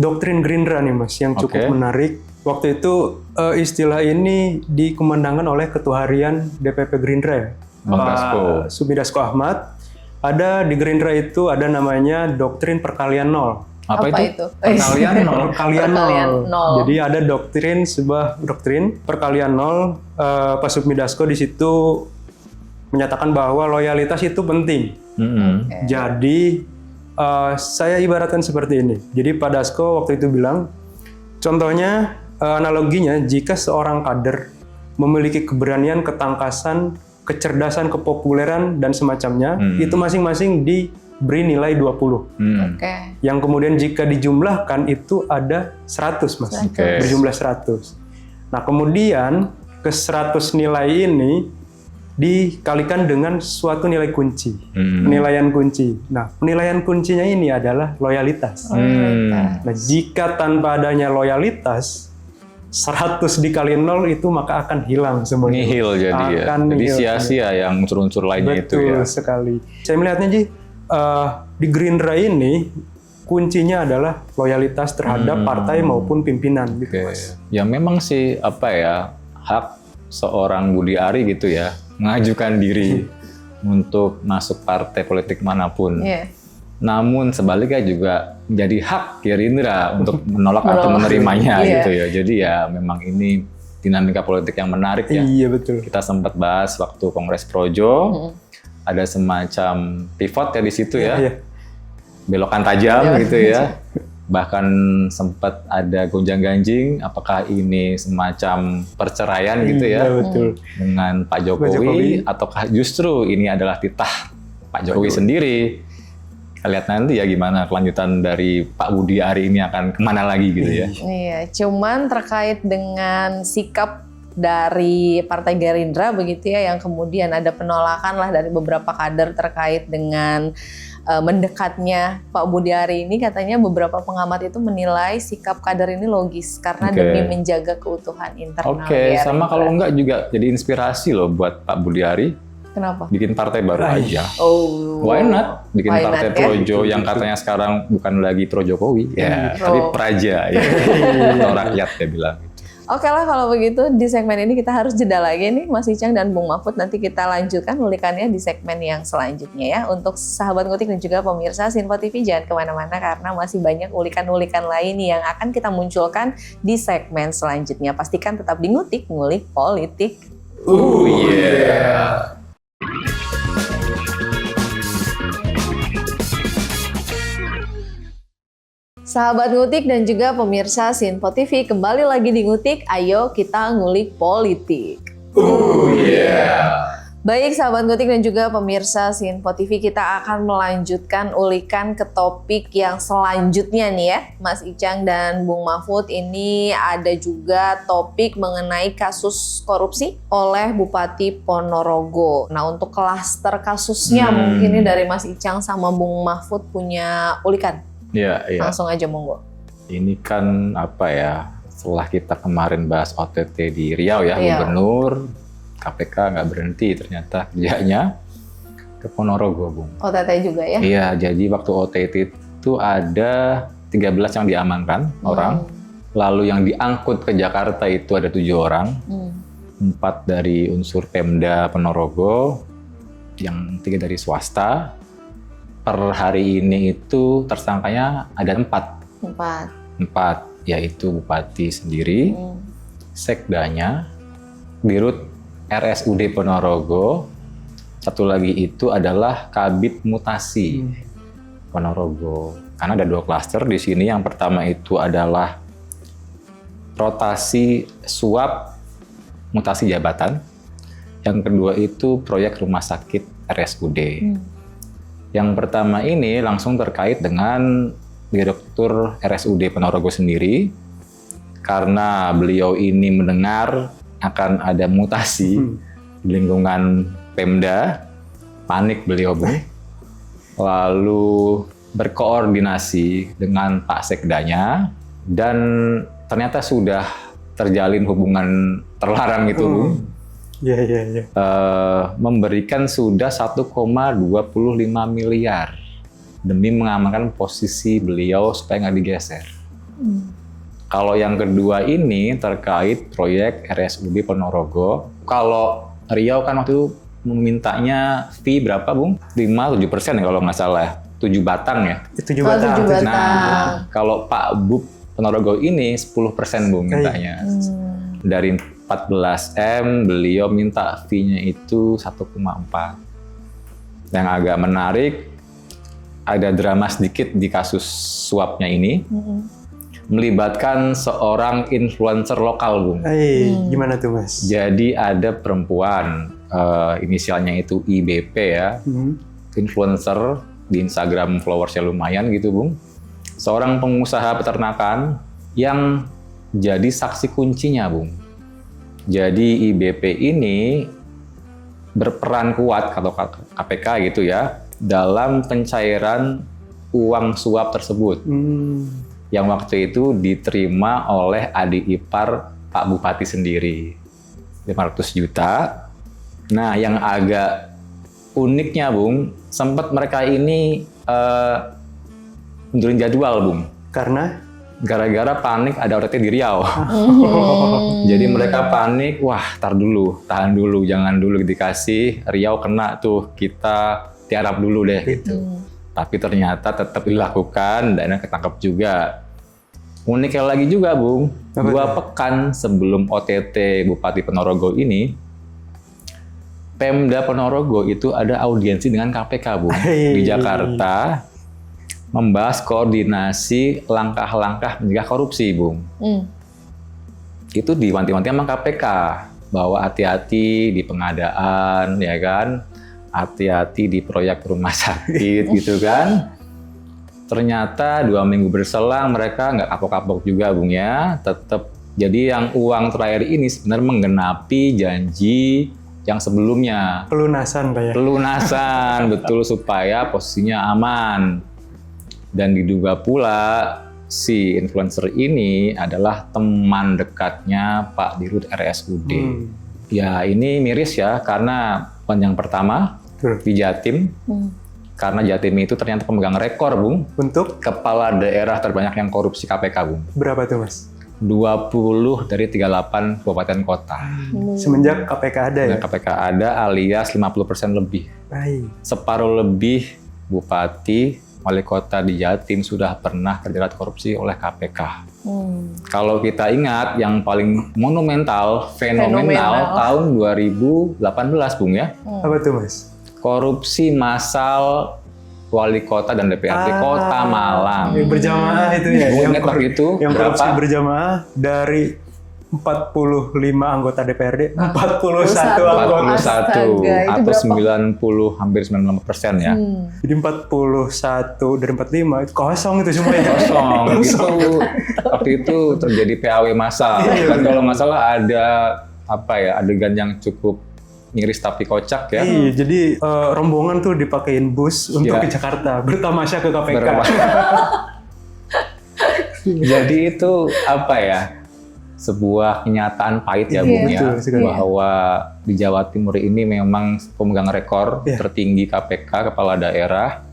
doktrin Gerindra nih Mas yang cukup Oke. menarik. Waktu itu istilah ini dikumandangkan oleh Ketua Harian DPP Gerindra ya, Bang Dasko. Pak Sumidasko Ahmad. Ada di Gerindra itu ada namanya doktrin perkalian nol. Apa itu? Perkalian nol. Perkalian Perkalian nol. nol. Jadi ada sebuah doktrin perkalian nol. Pak Sumidasko di situ menyatakan bahwa loyalitas itu penting. Jadi saya ibaratkan seperti ini. Jadi Pak Dasko waktu itu bilang, contohnya analoginya jika seorang kader memiliki keberanian, ketangkasan, kecerdasan, kepopuleran dan semacamnya, itu masing-masing diberi nilai 20. Oke. Yang kemudian jika dijumlahkan itu ada 100 Mas. Oke. Berjumlah 100. Nah, kemudian ke 100 nilai ini dikalikan dengan suatu nilai kunci. Penilaian kunci. Nah, penilaian kuncinya ini adalah loyalitas. Nah, jika tanpa adanya loyalitas 100 dikali 0 itu maka akan hilang semuanya. Nihil jadi ya. Akan Jadi nihil. sia-sia yang unsur-unsur lainnya itu Betul ya. sekali. Saya melihatnya Ji, di Gerindra ini kuncinya adalah loyalitas terhadap partai maupun pimpinan gitu Oke. Mas. Ya memang sih apa ya, hak seorang Budi Ari gitu ya mengajukan diri untuk masuk partai politik manapun. Iya. Namun sebaliknya juga jadi hak Gerindra untuk menolak atau menerimanya Iya. gitu ya. Jadi ya memang ini dinamika politik yang menarik ya. Iya betul. Kita sempat bahas waktu Kongres Projo, ada semacam pivot ya di situ ya, Iya. belokan tajam gitu ya. Bahkan sempat ada gonjang-ganjing, apakah ini semacam perceraian gitu ya Iya betul. dengan Pak Jokowi. Jokowi, ataukah justru ini adalah titah Pak Jokowi sendiri? Kita lihat nanti ya gimana kelanjutan dari Pak Budi Ari ini akan kemana lagi gitu ya. Iya, cuman terkait dengan sikap dari Partai Gerindra begitu ya, yang kemudian ada penolakan lah dari beberapa kader terkait dengan mendekatnya Pak Budi Ari ini, katanya beberapa pengamat itu menilai sikap kader ini logis karena Oke. demi menjaga keutuhan internal. Oke, Gerindra. sama kalau enggak juga jadi inspirasi loh buat Pak Budi Ari Kenapa? bikin partai baru aja. Oh, Why not? Bikin Why partai not, ya? Projo yang katanya sekarang bukan lagi Pro Jokowi, ya, tapi Pro. Praja ya. Atau rakyat ya bilang. Oke lah kalau begitu di segmen ini kita harus jeda lagi nih Mas Icang dan Bung Mahfud, nanti kita lanjutkan ulikannya di segmen yang selanjutnya ya. Untuk sahabat ngutik dan juga pemirsa Sinpo TV jangan kemana-mana karena masih banyak ulikan-ulikan lain yang akan kita munculkan di segmen selanjutnya. Pastikan tetap di Ngutik, ngulik politik. Oh yeah. Sahabat ngutik dan juga pemirsa Sinpo TV, kembali lagi di Ngutik, ayo kita ngulik politik. Baik sahabat ngutik dan juga pemirsa Sinpo TV, kita akan melanjutkan ulikan ke topik yang selanjutnya nih ya Mas Icang dan Bung Mahfud. Ini ada juga topik mengenai kasus korupsi oleh Bupati Ponorogo. Nah untuk klaster kasusnya mungkin ini dari Mas Icang sama Bung Mahfud punya ulikan. Iya, iya. Langsung aja monggo. Ini kan apa ya, setelah kita kemarin bahas OTT di Riau ya, Iya. Gubernur, KPK nggak berhenti ternyata kerjanya ke Ponorogo, Bung. OTT juga ya? Iya, jadi waktu OTT itu ada 13 yang diamankan orang, lalu yang diangkut ke Jakarta itu ada 7 orang, 4 dari unsur Pemda Ponorogo, yang 3 dari swasta. Per hari ini itu tersangkanya ada 4, 4. yaitu Bupati sendiri, sekdanya, Dirut RSUD Ponorogo, satu lagi itu adalah Kabid Mutasi Ponorogo. Karena ada 2 klaster di sini. Yang pertama itu adalah rotasi suap mutasi jabatan. Yang kedua itu proyek rumah sakit RSUD. Yang pertama ini langsung terkait dengan Direktur RSUD Ponorogo sendiri, karena beliau ini mendengar akan ada mutasi di lingkungan Pemda, panik beliau, Bu. Lalu berkoordinasi dengan Pak Sekdanya, dan ternyata sudah terjalin hubungan terlarang itu, Bu. Iya. Memberikan sudah 1,25 miliar demi mengamankan posisi beliau supaya nggak digeser. Kalau yang kedua ini terkait proyek RSUD Ponorogo, kalau Riau kan waktu itu memintanya fee berapa, Bung? 5-7% ya kalau nggak salah. 7 batang ya? 7 batang. 7 batang. Nah, kalau Pak Bub Ponorogo ini 10%, Bung, mintanya. Dari 14M, beliau minta fee-nya itu 1,4. Yang agak menarik, ada drama sedikit di kasus suapnya ini. Melibatkan seorang influencer lokal, Bung. Gimana tuh, Mas? Jadi ada perempuan, inisialnya itu IBP ya, influencer di Instagram followersnya lumayan gitu, Bung. Seorang pengusaha peternakan yang jadi saksi kuncinya, Bung. Jadi IBP ini berperan kuat atau KPK gitu ya dalam pencairan uang suap tersebut. Yang waktu itu diterima oleh adik ipar Pak Bupati sendiri, 500 juta. Nah, yang agak uniknya, Bung, sempat mereka ini mundurin jadwal, Bung. Karena? Gara-gara panik ada OTT di Riau. Jadi mereka panik, wah tahan dulu, jangan dulu dikasih, Riau kena tuh, kita tiarap dulu deh gitu. Tapi ternyata tetap dilakukan dan ketangkep juga. Uniknya lagi juga, Bung, 2 pekan sebelum OTT Bupati Ponorogo ini, Pemda Ponorogo itu ada audiensi dengan KPK, Bung, di Jakarta, membahas koordinasi langkah-langkah mencegah korupsi, Bung. Itu diwanti-wanti sama KPK, bahwa hati-hati di pengadaan, ya kan, hati-hati di proyek rumah sakit, gitu kan. Ternyata 2 minggu berselang mereka nggak kapok-kapok juga, Bung ya, tetap. Jadi yang uang terakhir ini sebenarnya menggenapi janji yang sebelumnya. Pelunasan, Pak ya? Pelunasan, betul, supaya posisinya aman. Dan diduga pula si influencer ini adalah teman dekatnya Pak Dirut RSUD. Ya ini miris ya, karena yang pertama di Jatim, karena Jatim itu ternyata pemegang rekor, Bung, untuk kepala daerah terbanyak yang korupsi KPK, Bung. berapa tuh, Mas? 20 dari 38 kabupaten kota. Semenjak KPK ada ya? KPK ada alias 50% lebih. Separuh lebih bupati, wali kota di Jatim sudah pernah terjerat korupsi oleh KPK. Kalau kita ingat yang paling monumental, fenomenal tahun 2018, Bung ya. Apa tuh, Mas? Korupsi massal wali kota dan DPRD Kota Malang. Yang berjamaah itu ya? Yang korupsi berjamaah dari 45 anggota DPRD, 41 anggota. 41 atau 90, hampir 95% ya. Jadi 41 dari 45 itu kosong itu semuanya. Kosong. Itu waktu itu terjadi PAW massal. Kan kalau nggak salah ada adegan yang cukup miris tapi kocak ya. Iya, jadi rombongan tuh dipakein bus untuk ke Jakarta, bertamasya ke KPK. Jadi itu sebuah kenyataan pahit ya, Bung ya, bahwa di Jawa Timur ini memang pemegang rekor tertinggi KPK, kepala daerah,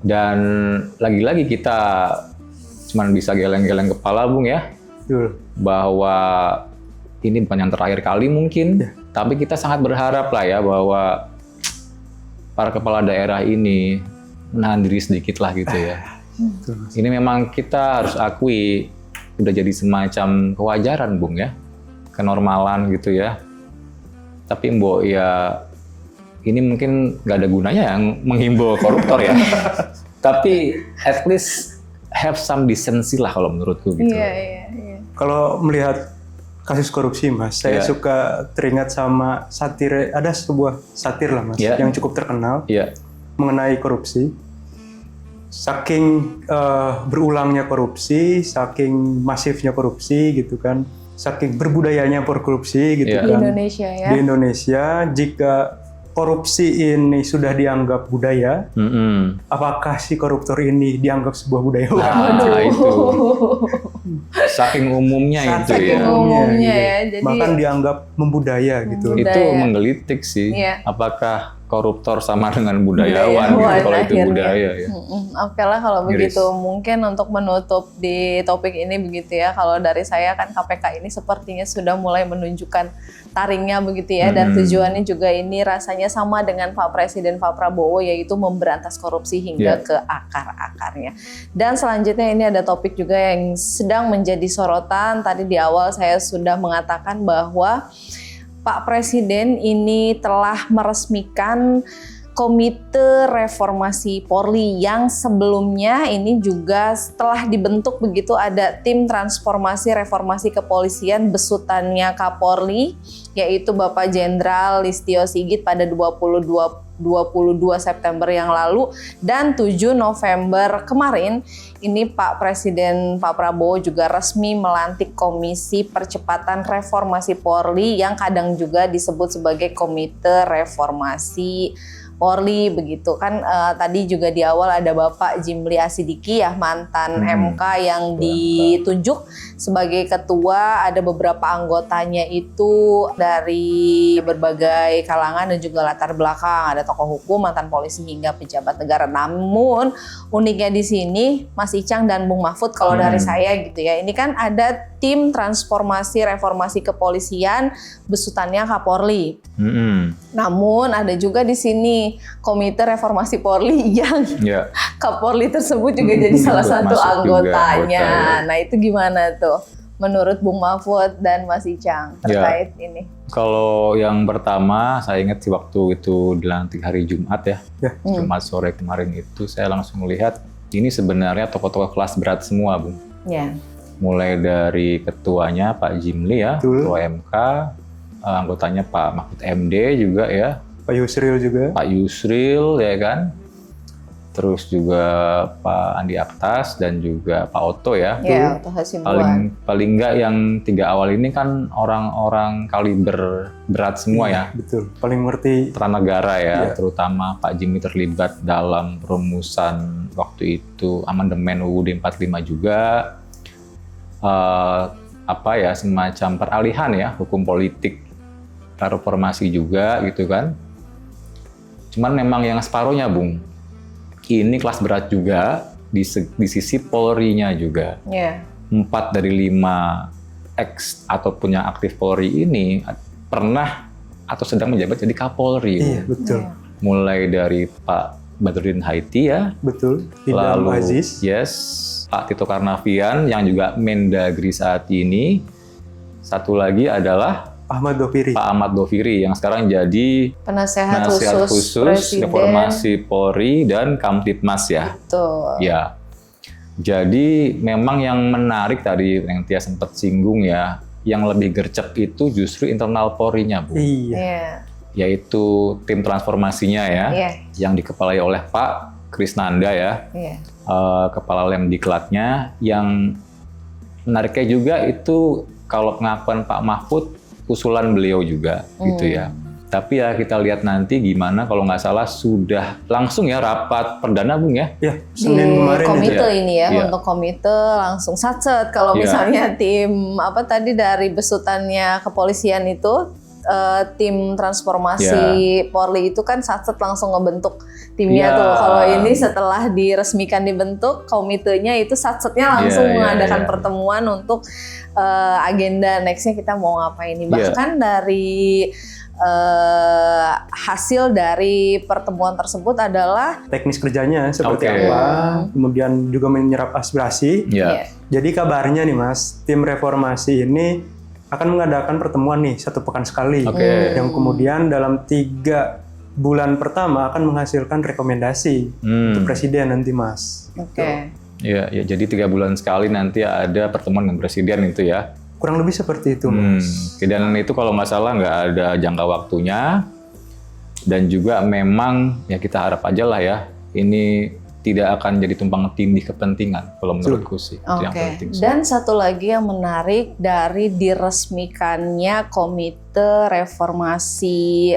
dan lagi-lagi kita cuma bisa geleng-geleng kepala, Bung ya, bahwa ini bukan yang terakhir kali mungkin, tapi kita sangat berharap lah ya bahwa para kepala daerah ini menahan diri sedikit lah gitu ya. Ini memang kita harus akui udah jadi semacam kewajaran, Bung ya. kenormalan gitu ya. Tapi Mbok ya ini mungkin nggak ada gunanya yang menghimbau koruptor ya. Tapi at least have some decency lah kalau menurutku gitu. Iya. Kalau melihat kasus korupsi Mas, saya Iya. suka teringat sama satir, ada sebuah satir lah Mas, Iya. yang cukup terkenal Iya. mengenai korupsi. Saking berulangnya korupsi, saking masifnya korupsi gitu kan, saking berbudayanya korupsi gitu Iya. Di kan. Indonesia ya. Di Indonesia, jika korupsi ini sudah dianggap budaya, apakah si koruptor ini dianggap sebuah budaya? Nah, itu. Saking umumnya itu Saking ya. umumnya iya. ya, jadi- Bahkan dianggap membudaya gitu. Budaya. Itu menggelitik sih. Iya. Apakah koruptor sama dengan budayawan gitu, kalau itu akhirnya. budaya ya. Oke lah kalau Miris. begitu, mungkin untuk menutup di topik ini begitu ya, kalau dari saya kan KPK ini sepertinya sudah mulai menunjukkan taringnya begitu ya, dan tujuannya juga ini rasanya sama dengan Pak Presiden Pak Prabowo, yaitu memberantas korupsi hingga Iya. ke akar-akarnya. Dan selanjutnya ini ada topik juga yang sedang menjadi sorotan. Tadi di awal saya sudah mengatakan bahwa Pak Presiden ini telah meresmikan Komite Reformasi Polri yang sebelumnya ini juga setelah dibentuk begitu, ada tim transformasi reformasi kepolisian besutannya Kapolri, yaitu Bapak Jenderal Listio Sigit pada 22 September yang lalu, dan 7 November kemarin ini Pak Presiden Pak Prabowo juga resmi melantik Komisi Percepatan Reformasi Polri yang kadang juga disebut sebagai Komite Reformasi Polri begitu kan. Tadi juga di awal ada Bapak Jimli Asidiki ya, mantan MK yang ditunjuk sebagai ketua. Ada beberapa anggotanya itu dari berbagai kalangan dan juga latar belakang, ada tokoh hukum, mantan polisi hingga pejabat negara. Namun uniknya di sini Mas Icang dan Bung Mahfud, kalau dari saya gitu ya, ini kan ada tim transformasi reformasi kepolisian besutannya Kapolri. Namun ada juga di sini Komite Reformasi Polri yang Ya. Kapolri tersebut juga jadi salah satu Masuk juga anggotanya. anggota, ya. Nah itu gimana tuh menurut Bung Mahfud dan Mas Icang terkait ini? Kalau yang pertama, saya ingat sih waktu itu dilantik hari Jumat ya, Jumat sore kemarin itu saya langsung melihat ini sebenarnya tokoh-tokoh kelas berat semua, Bung. Ya. Mulai dari ketuanya Pak Jimli ya, Betul. Ketua MK, anggotanya Pak Mahfud MD juga ya, Pak Yusril juga. Pak Yusril ya kan, terus juga Pak Andi Aktas dan juga Pak Oto ya. Ya, Oto Hasibuan. Paling nggak yang 3 awal ini kan orang-orang kaliber berat semua ya. Betul, paling mengerti. Negara ya, Iya. terutama Pak Jimmy terlibat dalam perumusan waktu itu amandemen UUD 45 juga, semacam peralihan ya hukum politik, reformasi juga gitu kan. Cuman memang yang separuhnya, Bung, ini kelas berat juga di sisi Polri-nya juga. Ya. 4 dari 5 ex atau punya aktif Polri ini pernah atau sedang menjabat jadi Kapolri. Iya, betul. Mulai dari Pak Badrudin Haiti ya, Betul. Idam lalu Aziz. yes, Pak Tito Karnavian yang juga Mendagri saat ini. Satu lagi adalah Ahmad Doviri. Pak Ahmad Doviri yang sekarang jadi Penasehat Nasihat khusus Khusus Presiden. Reformasi Polri dan Kamtibmas ya. Betul. Ya, jadi memang yang menarik tadi yang Tia sempat singgung ya, yang lebih gercep itu justru internal Polri-nya, Bu. Iya. Iya. Yaitu tim transformasinya ya, Iya. yang dikepalai oleh Pak Krisnanda ya, Iya. Kepala Lemdiklatnya. Yang menariknya juga itu kalau pengakuan Pak Mahfud, usulan beliau juga gitu ya. Tapi ya kita lihat nanti gimana, kalau nggak salah sudah langsung ya rapat perdana, Bung ya. Ya, Di Senin kemarin komite itu. ini ya, Iya. untuk komite langsung satset. Kalau Iya. misalnya tim apa tadi dari besutannya kepolisian itu, tim transformasi Polri itu kan satset langsung ngebentuk timnya Iya. tuh. Kalau ini setelah diresmikan dibentuk komitenya itu satsetnya langsung Iya, mengadakan iya. pertemuan untuk agenda nextnya kita mau ngapain ini. Iya. Bahkan dari hasil dari pertemuan tersebut adalah Teknis kerjanya seperti Oke. apa, kemudian juga menyerap aspirasi. Ya. Jadi kabarnya nih Mas, tim reformasi ini akan mengadakan pertemuan nih 1 pekan sekali. Oke. Yang kemudian dalam 3 bulan pertama akan menghasilkan rekomendasi untuk presiden nanti, Mas. Oke. Iya, ya, jadi 3 bulan sekali nanti ada pertemuan dengan presiden itu ya. Kurang lebih seperti itu, Mas. Dan itu kalau nggak salah nggak ada jangka waktunya. Dan juga memang ya kita harap aja lah ya, ini tidak akan jadi tumpang tindih kepentingan kalau menurutku sih. Itu yang Oke. penting sih. Dan satu lagi yang menarik dari diresmikannya Komite Reformasi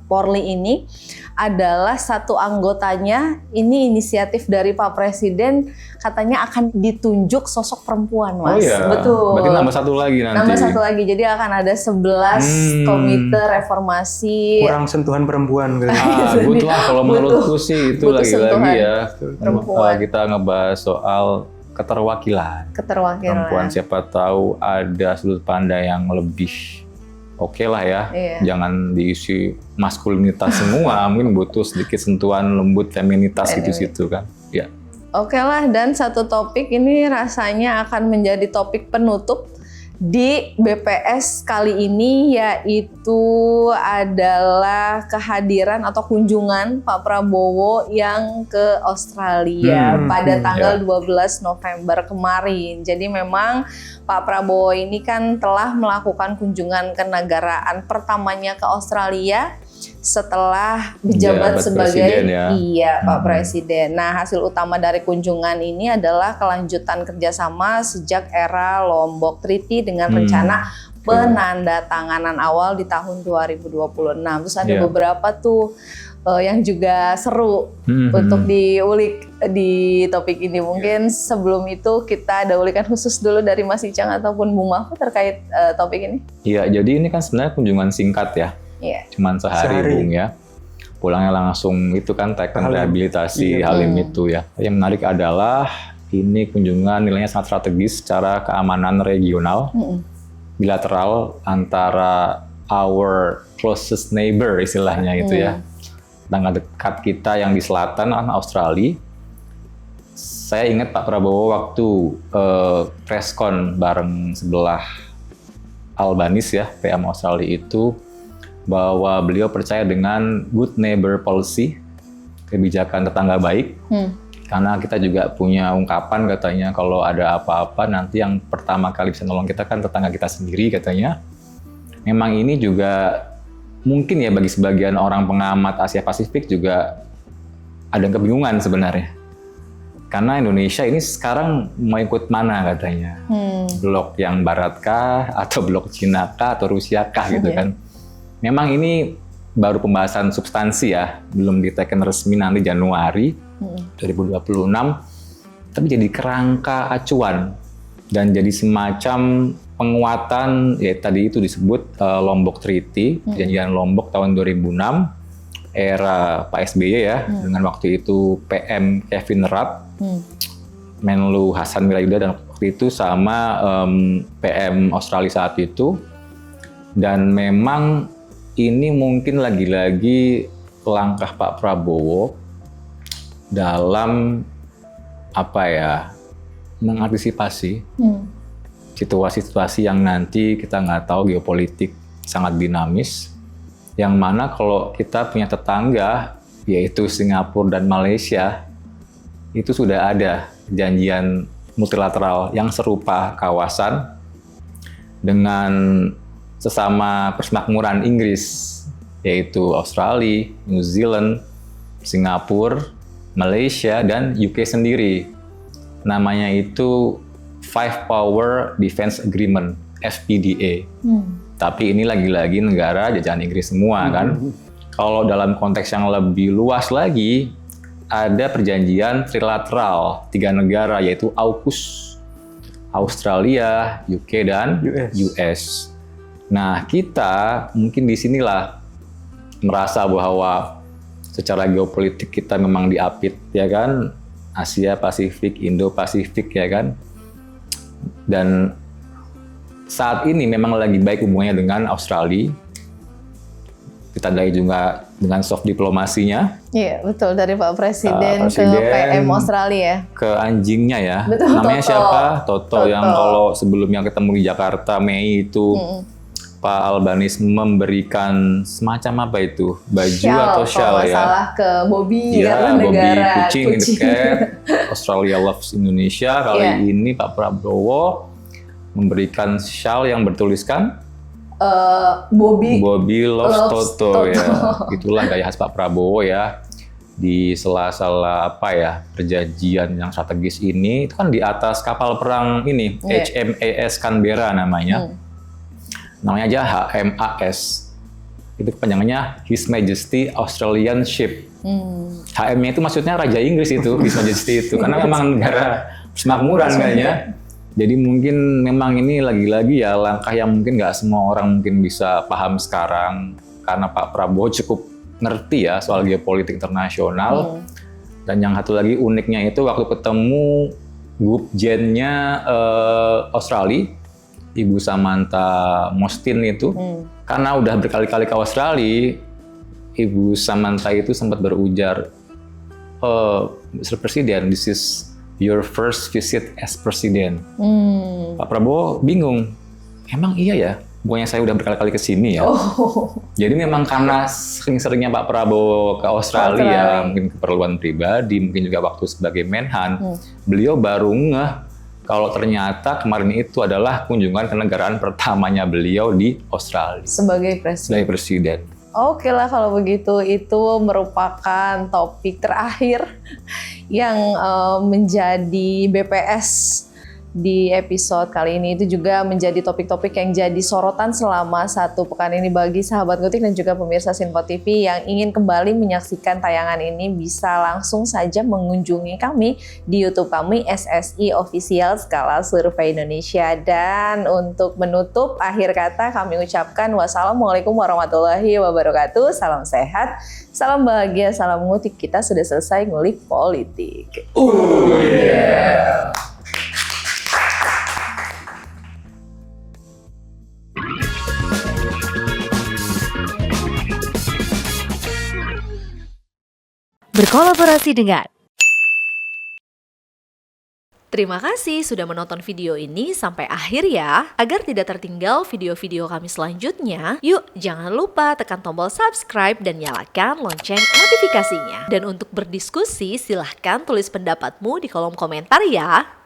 Polri ini adalah satu anggotanya ini inisiatif dari Pak Presiden, katanya akan ditunjuk sosok perempuan, Mas. Oh iya, Betul. berarti nambah 1 lagi nanti. Nambah 1 lagi, jadi akan ada 11 Komite Reformasi. Kurang sentuhan perempuan kali. Good lah kalau menurutku sih itu butuh lagi-lagi sentuhan ya. perempuan. Kita ngebahas soal keterwakilan Keterwakilan. perempuan, siapa tahu ada sudut pandang yang lebih oke lah ya. Iya. Jangan diisi maskulinitas semua, mungkin butuh sedikit sentuhan lembut feminitas gitu situ kan. Ya. Oke lah, dan satu topik ini rasanya akan menjadi topik penutup di BPS kali ini, yaitu adalah kehadiran atau kunjungan Pak Prabowo yang ke Australia pada tanggal 12 November kemarin. Jadi memang Pak Prabowo ini kan telah melakukan kunjungan kenegaraan pertamanya ke Australia setelah menjabat sebagai presiden ya. Pak Presiden. Nah, hasil utama dari kunjungan ini adalah kelanjutan kerjasama sejak era Lombok Treaty dengan rencana penandatanganan awal di tahun 2026. Terus ada beberapa tuh yang juga seru untuk diulik di topik ini. Mungkin sebelum itu kita ada ulikan khusus dulu dari Mas Icang ataupun Bung Mahfud terkait topik ini. Iya, jadi ini kan sebenarnya kunjungan singkat ya. Iya. Cuman sehari Bung ya. Pulangnya langsung itu kan taken rehabilitasi Halim itu ya. Yang menarik adalah ini kunjungan nilainya sangat strategis secara keamanan regional, bilateral antara our closest neighbor istilahnya gitu ya. Tetangga dekat kita yang di selatan Australia. Saya ingat Pak Prabowo waktu preskon bareng sebelah Albanese ya, PM Australia itu, bahwa beliau percaya dengan good neighbor policy, kebijakan tetangga baik, karena kita juga punya ungkapan katanya kalau ada apa-apa nanti yang pertama kali bisa nolong kita kan tetangga kita sendiri katanya. Memang ini juga mungkin ya bagi sebagian orang pengamat Asia Pasifik juga ada yang kebingungan sebenarnya. Karena Indonesia ini sekarang mau ikut mana katanya, blok yang barat kah, atau blok Cina kah, atau Rusia kah gitu kan. Memang ini baru pembahasan substansi ya, belum diteken resmi nanti Januari 2026, tapi jadi kerangka acuan dan jadi semacam penguatan ya tadi itu disebut Lombok Treaty, perjanjian Lombok tahun 2006, era Pak SBY ya, dengan waktu itu PM Kevin Rudd, Menlu Hasan Wirayuda dan waktu itu sama PM Australia saat itu, dan memang ini mungkin lagi-lagi langkah Pak Prabowo dalam mengantisipasi situasi-situasi yang nanti kita nggak tahu, geopolitik sangat dinamis, yang mana kalau kita punya tetangga yaitu Singapura dan Malaysia itu sudah ada perjanjian multilateral yang serupa kawasan dengan sesama persemakmuran Inggris, yaitu Australia, New Zealand, Singapura, Malaysia, dan UK sendiri. Namanya itu Five Power Defense Agreement, FPDA. Tapi ini lagi-lagi negara jajahan Inggris semua kan. Kalau dalam konteks yang lebih luas lagi, ada perjanjian trilateral 3 negara, yaitu AUKUS, Australia, UK, dan US. Nah, kita mungkin di sinilah merasa bahwa secara geopolitik kita memang diapit, ya kan? Asia Pasifik, Indo Pasifik, ya kan? Dan saat ini memang lagi baik hubungannya dengan Australia. ditandai juga dengan soft diplomasinya Iya, betul, dari Pak Presiden, Presiden ke PM Australia. ke anjingnya ya. Betul, Namanya Toto. siapa? Toto yang Toto. kalau sebelumnya ketemu di Jakarta Mei itu Pak Albanese memberikan semacam apa itu? Baju atau kalau shawl nggak ya? salah ke Bobby Iya, karena Bobby negara kucing in the cat. Australia loves Indonesia. Kali Iya. ini Pak Prabowo memberikan shawl yang bertuliskan Bobby loves loves Toto ya. Toto. Itulah gaya khas Pak Prabowo ya. Di sela-sela apa ya perjanjian yang strategis ini itu kan di atas kapal perang ini Iya. HMAS Canberra namanya. Namanya aja HMAS. Itu kepanjangannya His Majesty Australian Ship. HM-nya itu maksudnya Raja Inggris itu, His Majesty itu. Karena memang negara persemakmuran kayaknya. Jadi mungkin memang ini lagi-lagi ya langkah yang mungkin nggak semua orang mungkin bisa paham sekarang. Karena Pak Prabowo cukup ngerti ya soal geopolitik internasional. Dan yang satu lagi uniknya itu waktu ketemu Gubjennya Australia, Ibu Samantha Mostyn itu, karena udah berkali-kali ke Australia, Ibu Samantha itu sempat berujar, Mr. Presiden, this is your first visit as President. Pak Prabowo bingung, emang iya ya? Bukannya saya udah berkali-kali ke sini ya? Jadi memang karena sering-seringnya Pak Prabowo ke Australia, mungkin keperluan pribadi, mungkin juga waktu sebagai Menhan, beliau baru ngeh kalau ternyata kemarin itu adalah kunjungan kenegaraan pertamanya beliau di Australia sebagai presiden. sebagai presiden. Oke lah kalau begitu, itu merupakan topik terakhir yang menjadi BPS di episode kali ini. Itu juga menjadi topik-topik yang jadi sorotan selama 1 pekan ini bagi sahabat Ngutik dan juga pemirsa Sinpo TV yang ingin kembali menyaksikan tayangan ini bisa langsung saja mengunjungi kami di YouTube kami SSI Official Skala Survei Indonesia. Dan untuk menutup, akhir kata kami ucapkan wassalamualaikum warahmatullahi wabarakatuh. Salam sehat, salam bahagia, salam ngutik. Kita sudah selesai ngulik politik. Berkolaborasi dengan. Terima kasih sudah menonton video ini sampai akhir ya. Agar tidak tertinggal video-video kami selanjutnya, yuk jangan lupa tekan tombol subscribe dan nyalakan lonceng notifikasinya. Dan untuk berdiskusi, silahkan tulis pendapatmu di kolom komentar ya.